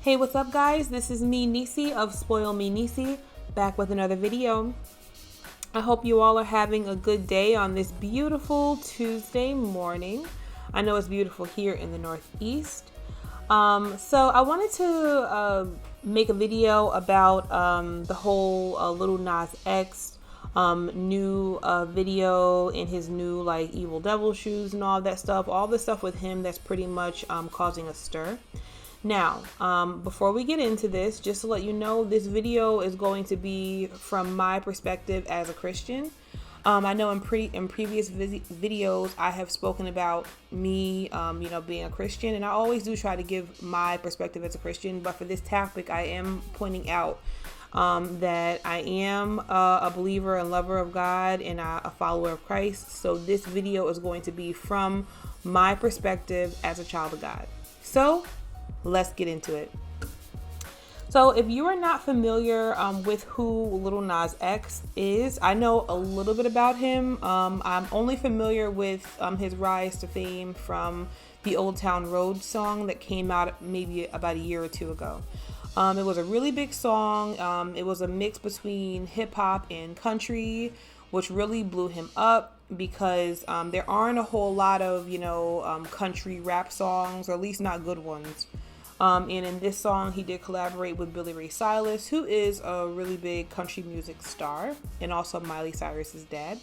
Hey, what's up guys? This is me, Nisi of Spoil Me Nisi, back with another video. I hope you all are having a good day on this beautiful Tuesday morning. I know it's beautiful here in the Northeast. So I wanted to make a video about the whole Lil Nas X new video in his new like evil devil shoes and all that stuff. All the stuff with him that's pretty much causing a stir. Now, before we get into this, just to let you know, this video is going to be from my perspective as a Christian. I know in previous videos I have spoken about me, being a Christian, and I always do try to give my perspective as a Christian. But for this topic, I am pointing out that I am a believer and lover of God and a follower of Christ. So this video is going to be from my perspective as a child of God. So let's get into it. So if you are not familiar with who Lil Nas X is, I know a little bit about him. I'm only familiar with his rise to fame from the Old Town Road song that came out maybe about a year or two ago. It was a really big song. It was a mix between hip hop and country, which really blew him up because there aren't a whole lot of, country rap songs, or at least not good ones. And in this song, he did collaborate with Billy Ray Cyrus, who is a really big country music star, and also Miley Cyrus's dad.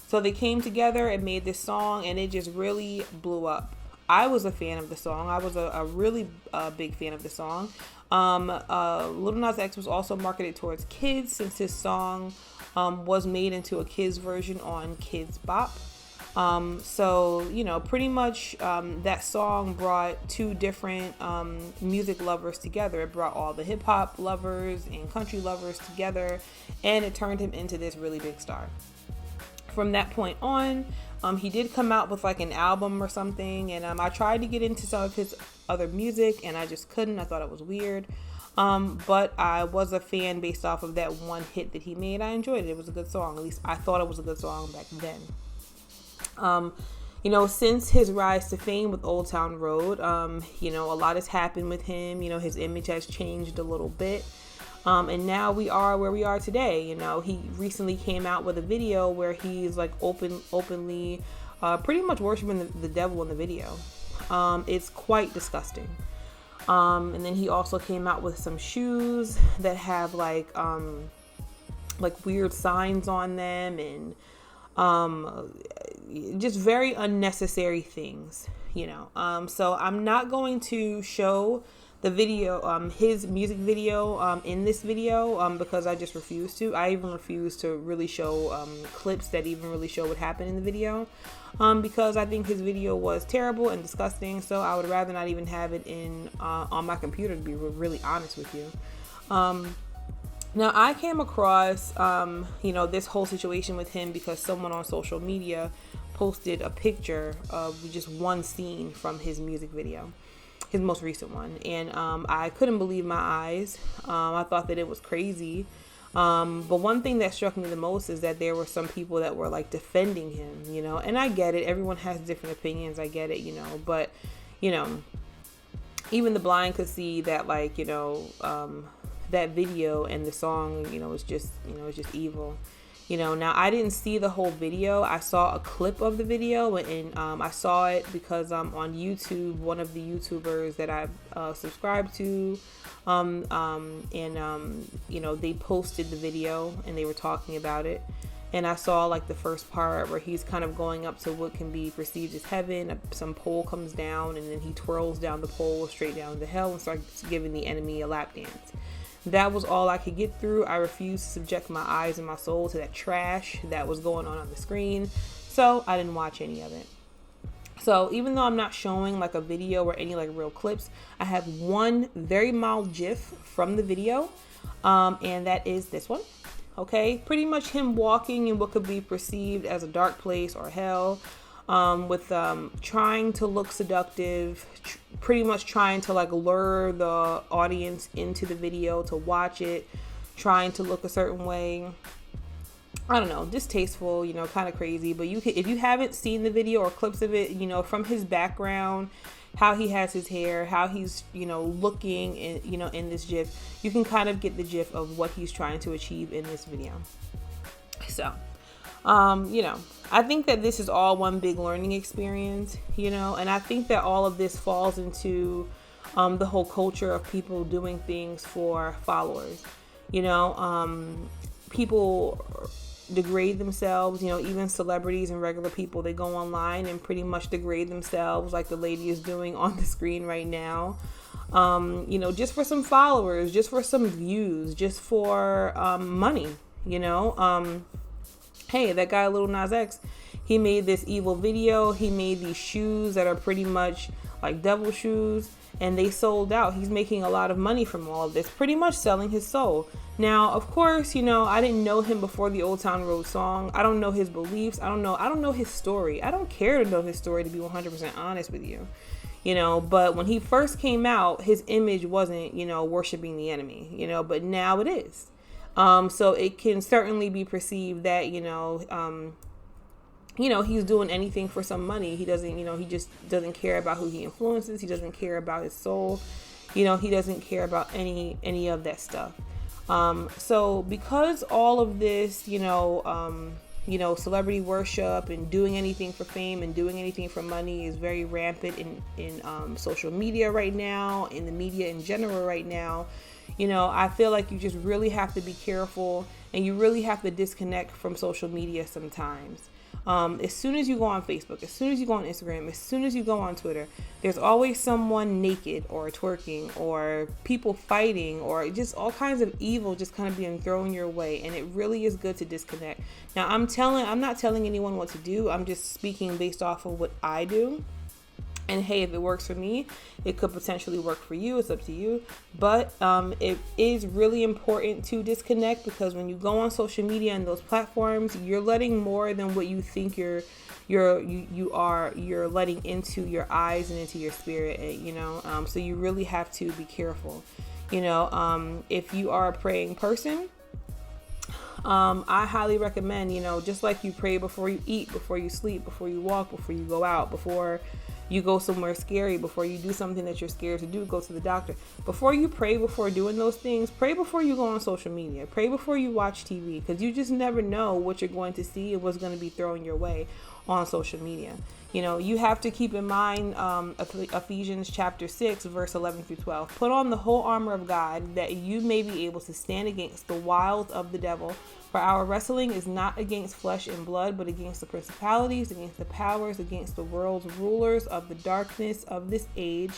So they came together and made this song, and it just really blew up. I was a fan of the song. I was a really big fan of the song. Lil Nas X was also marketed towards kids, since his song was made into a kids version on Kids Bop. Pretty much that song brought two different music lovers together. It brought all the hip hop lovers and country lovers together, and it turned him into this really big star. From that point on, he did come out with like an album or something, and I tried to get into some of his other music and I just couldn't. I thought it was weird. But I was a fan based off of that one hit that he made. I enjoyed it. It was a good song. At least I thought it was a good song back then. Since his rise to fame with Old Town Road, a lot has happened with him. His image has changed a little bit. And now we are where we are today. He recently came out with a video where he's like openly, pretty much worshiping the devil in the video. It's quite disgusting. And then he also came out with some shoes that have like weird signs on them, and just very unnecessary things, so I'm not going to show the video, his music video, in this video, because I just refuse to. I even refuse to really show clips that even really show what happened in the video, because I think his video was terrible and disgusting. So I would rather not even have it in on my computer, to be really honest with you. Now, I came across, this whole situation with him because someone on social media posted a picture of just one scene from his music video, his most recent one. And I couldn't believe my eyes. I thought that it was crazy. But one thing that struck me the most is that there were some people that were like defending him, and I get it. Everyone has different opinions. I get it, but, even the blind could see that, like, that video and the song, is just, it's just evil. Now I didn't see the whole video. I saw a clip of the video, and I saw it because on YouTube, one of the YouTubers that I subscribe to, they posted the video and they were talking about it. And I saw like the first part where he's kind of going up to what can be perceived as heaven. Some pole comes down, and then he twirls down the pole straight down to hell and starts giving the enemy a lap dance. That was all I could get through. I refused to subject my eyes and my soul to that trash that was going on the screen. So I didn't watch any of it. So even though I'm not showing like a video or any like real clips, I have one very mild GIF from the video. And that is this one. Okay. Pretty much him walking in what could be perceived as a dark place or hell. With trying to look seductive, pretty much trying to like lure the audience into the video to watch it, trying to look a certain way. I don't know, distasteful, kind of crazy. But if you haven't seen the video or clips of it, from his background, how he has his hair, how he's, looking in, in this gif, you can kind of get the gif of what he's trying to achieve in this video. So, I think that this is all one big learning experience, and I think that all of this falls into the whole culture of people doing things for followers. People degrade themselves, even celebrities and regular people, they go online and pretty much degrade themselves like the lady is doing on the screen right now. Just for some followers, just for some views, just for money, hey, that guy Lil Nas X, he made this evil video. He made these shoes that are pretty much like devil shoes, and they sold out. He's making a lot of money from all of this, pretty much selling his soul. Now, of course, I didn't know him before the Old Town Road song. I don't know his beliefs. I don't know his story. I don't care to know his story, to be 100% honest with you. But when he first came out, his image wasn't, worshiping the enemy, but now it is. So it can certainly be perceived that, he's doing anything for some money. He doesn't, he just doesn't care about who he influences. He doesn't care about his soul. He doesn't care about any of that stuff. So because all of this, celebrity worship and doing anything for fame and doing anything for money is very rampant in social media right now, in the media in general right now, I feel like you just really have to be careful, and you really have to disconnect from social media sometimes. As soon as you go on Facebook, as soon as you go on Instagram, as soon as you go on Twitter, there's always someone naked or twerking or people fighting or just all kinds of evil just kind of being thrown your way. And it really is good to disconnect. Now, I'm not telling anyone what to do. I'm just speaking based off of what I do. And hey, if it works for me, it could potentially work for you. It's up to you. But it is really important to disconnect, because when you go on social media and those platforms, you're letting more than what you think you're letting into your eyes and into your spirit. So you really have to be careful. If you are a praying person, I highly recommend, just like you pray before you eat, before you sleep, before you walk, before you go out, before you go somewhere scary, before you do something that you're scared to do, go to the doctor. Before you pray, before doing those things, pray before you go on social media. Pray before you watch TV, because you just never know what you're going to see and what's going to be thrown your way on social media. You have to keep in mind Ephesians chapter 6, verse 11 through 12. Put on the whole armor of God, that you may be able to stand against the wiles of the devil. For our wrestling is not against flesh and blood, but against the principalities, against the powers, against the world's rulers of the darkness of this age,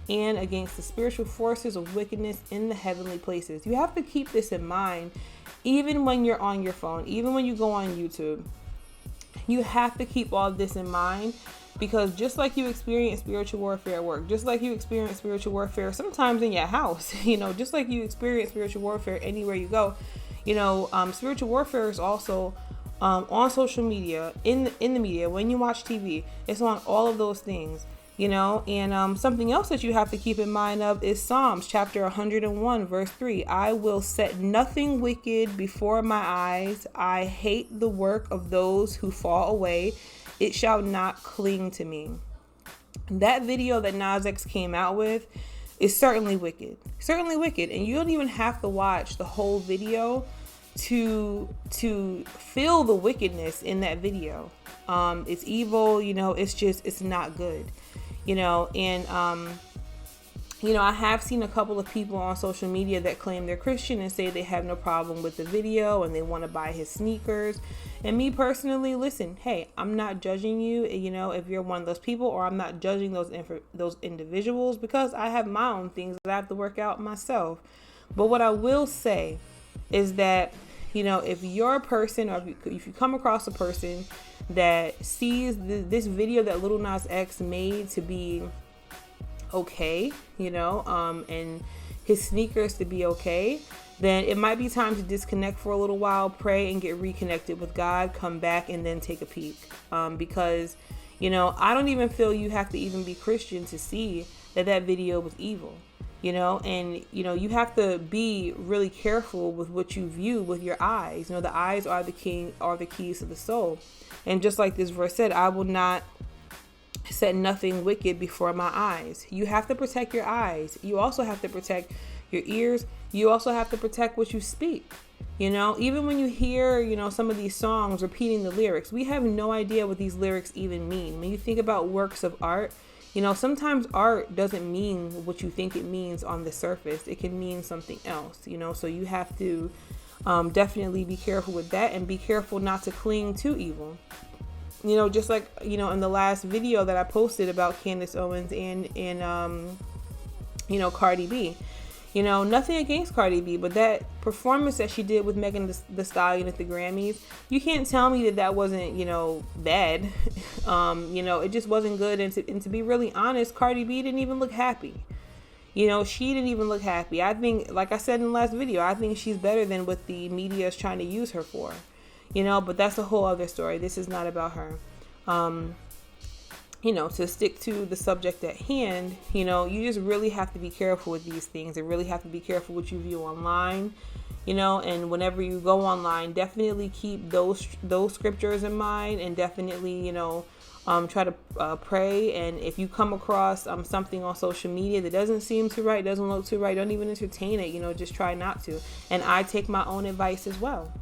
and against the spiritual forces of wickedness in the heavenly places. You have to keep this in mind, even when you're on your phone, even when you go on YouTube. You have to keep all of this in mind, because just like you experience spiritual warfare at work, just like you experience spiritual warfare sometimes in your house, just like you experience spiritual warfare anywhere you go, spiritual warfare is also on social media, in the media, when you watch TV, it's on all of those things, and something else that you have to keep in mind of is Psalms chapter 101, verse 3. I will set nothing wicked before my eyes. I hate the work of those who fall away. It shall not cling to me. That video that Nas X came out with is certainly wicked, and you don't even have to watch the whole video to feel the wickedness in that video. It's evil, it's not good, I have seen a couple of people on social media that claim they're Christian and say they have no problem with the video and they want to buy his sneakers. And me personally, listen, hey, I'm not judging you, if you're one of those people, or I'm not judging those individuals, because I have my own things that I have to work out myself. But what I will say is that, if you're a person, or if you come across a person that sees this video that Lil Nas X made to be okay, and his sneakers to be okay, then it might be time to disconnect for a little while, pray and get reconnected with God, come back, and then take a peek. Because, I don't even feel you have to even be Christian to see that video was evil, and, you have to be really careful with what you view with your eyes. The eyes are the keys to the soul. And just like this verse said, I will not set nothing wicked before my eyes. You have to protect your eyes. You also have to protect your ears. You also have to protect what you speak. You know, even when you hear, you know, some of these songs repeating the lyrics, we have no idea what these lyrics even mean. When you think about works of art, you know, sometimes art doesn't mean what you think it means on the surface. It can mean something else, you know, so you have to definitely be careful with that, and be careful not to cling to evil. You know, just like, you know, in the last video that I posted about Candace Owens and you know, Cardi B. You know, nothing against Cardi B, but that performance that she did with Megan Thee Stallion at the Grammys, you can't tell me that that wasn't, you know, bad. You know, it just wasn't good. And to be really honest, Cardi B didn't even look happy. You know, she didn't even look happy. I think, like I said in the last video, I think she's better than what the media is trying to use her for. You know, but that's a whole other story. This is not about her. You know, to stick to the subject at hand, you know, you just really have to be careful with these things, and really have to be careful what you view online, you know, and whenever you go online, definitely keep those scriptures in mind, and definitely, you know, try to pray. And if you come across something on social media that doesn't seem too right, doesn't look too right, don't even entertain it, you know, just try not to. And I take my own advice as well,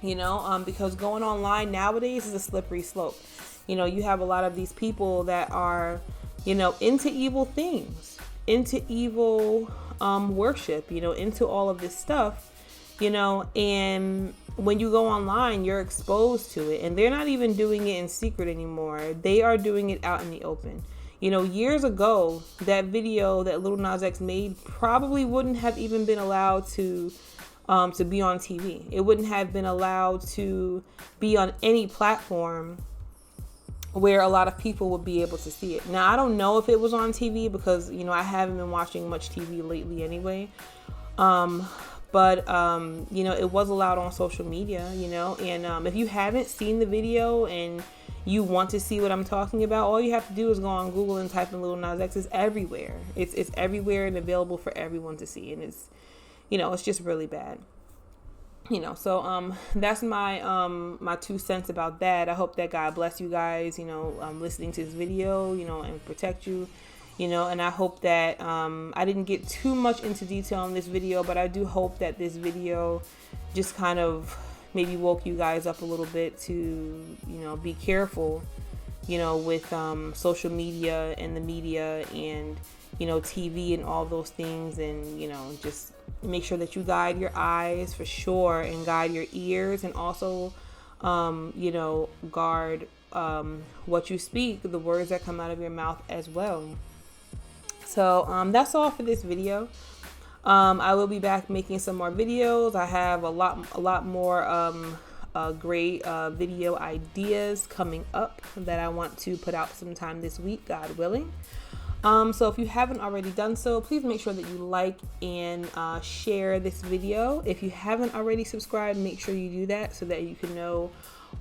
you know, because going online nowadays is a slippery slope. You know, you have a lot of these people that are, you know, into evil things, into evil worship, you know, into all of this stuff, you know, and when you go online, you're exposed to it, and they're not even doing it in secret anymore. They are doing it out in the open. You know, years ago, that video that Lil Nas X made probably wouldn't have even been allowed to be on TV. It wouldn't have been allowed to be on any platform where a lot of people would be able to see it. Now, I don't know if it was on TV because, you know, I haven't been watching much TV lately anyway. But you know, it was allowed on social media, you know, and if you haven't seen the video and you want to see what I'm talking about, all you have to do is go on Google and type in Lil Nas X. It's everywhere. It's everywhere and available for everyone to see. And it's, you know, it's just really bad. You know, so that's my my 2 cents about that. I hope that God bless you guys, you know, listening to this video, you know, and protect you, you know, and I hope that I didn't get too much into detail in this video, but I do hope that this video just kind of maybe woke you guys up a little bit to, you know, be careful, you know, with social media and the media and, you know, TV and all those things, and, you know, just make sure that you guide your eyes for sure, and guide your ears, and also, you know, guard what you speak, the words that come out of your mouth as well. So that's all for this video. I will be back making some more videos. I have a lot more great video ideas coming up that I want to put out sometime this week, God willing. So if you haven't already done so, please make sure that you like and share this video. If you haven't already subscribed, make sure you do that so that you can know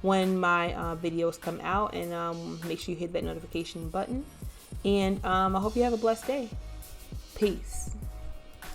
when my videos come out, and make sure you hit that notification button. And I hope you have a blessed day. Peace.